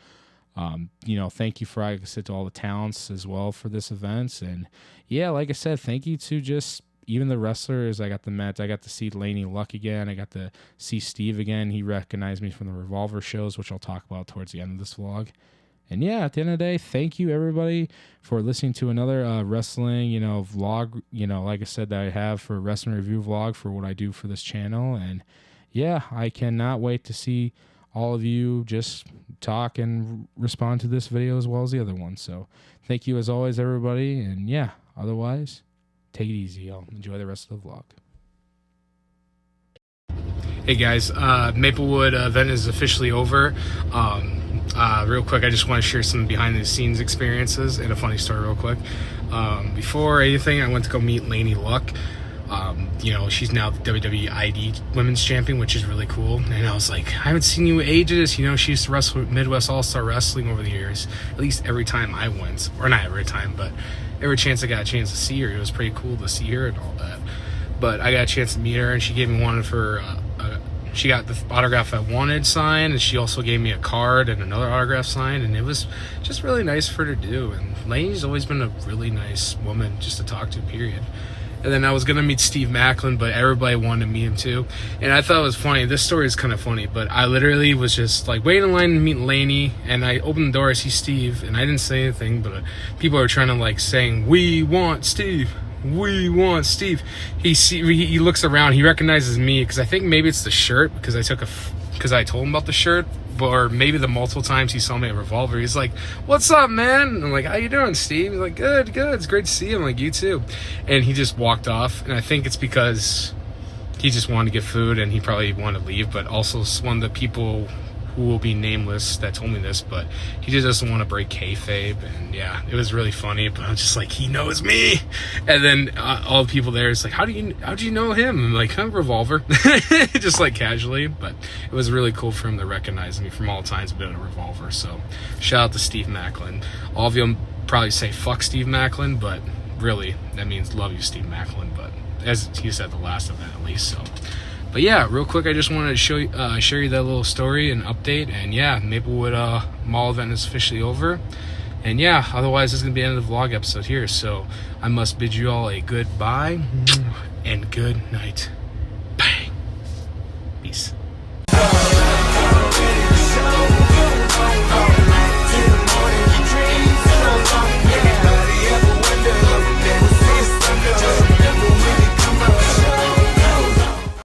Thank you for, like I said, to all the talents as well for this event. And yeah, like I said, thank you to just even the wrestlers. I got to see Laynie Luck again. I got to see Steve again. He recognized me from the Revolver shows, which I'll talk about towards the end of this vlog. And yeah, at the end of the day, thank you everybody for listening to another wrestling, vlog, like I said, that I have for Wrestling Review Vlog for what I do for this channel. And yeah, I cannot wait to see all of you just talk and respond to this video as well as the other one. So thank you as always, everybody. And yeah, otherwise, take it easy, y'all. Enjoy the rest of the vlog. Hey guys, Maplewood event is officially over. Real quick, I just want to share some behind the scenes experiences and a funny story real quick. Before anything, I went to go meet Laynie Luck. She's now the WWE ID Women's Champion, which is really cool. And I was like, I haven't seen you in ages. She used to wrestle with Midwest All-Star Wrestling over the years. At least every time I went. Or not every time, but every chance I got a chance to see her, it was pretty cool to see her and all that. But I got a chance to meet her, and she gave me one of her... she got the autograph I wanted signed, and she also gave me a card and another autograph signed, and it was just really nice for her to do. And Laynie's always been a really nice woman just to talk to, period. And then I was going to meet Steve Maclin, but everybody wanted to meet him too. And I thought it was funny. This story is kind of funny, but I literally was just like waiting in line to meet Laynie, and I opened the door, I see Steve, and I didn't say anything, but people are trying to saying, "We want Steve. We want Steve." He looks around, he recognizes me, because I think maybe it's the shirt, because I told him about the shirt, or maybe the multiple times he saw me at Revolver. He's like, "What's up, man?" And I'm like, "How you doing, Steve?" He's like, Good, it's great to see you." I'm like, "You too." And he just walked off, and I think it's because he just wanted to get food, and he probably wanted to leave, but also one of the people who will be nameless that told me this, but he just doesn't want to break kayfabe. And yeah, it was really funny, but I was just like, he knows me. And then all the people there is like, how'd you know him? I'm like, I'm Revolver. Just like casually, but it was really cool for him to recognize me from all times I've been a Revolver. So shout out to Steve Maclin. All of you probably say fuck Steve Maclin, but really that means love you, Steve Maclin. But as he said, the last event at least. So but yeah, real quick, I just wanted to share you that little story and update. And yeah, Maplewood Mall event is officially over. And yeah, otherwise this is going to be the end of the vlog episode here. So I must bid you all a goodbye and good night.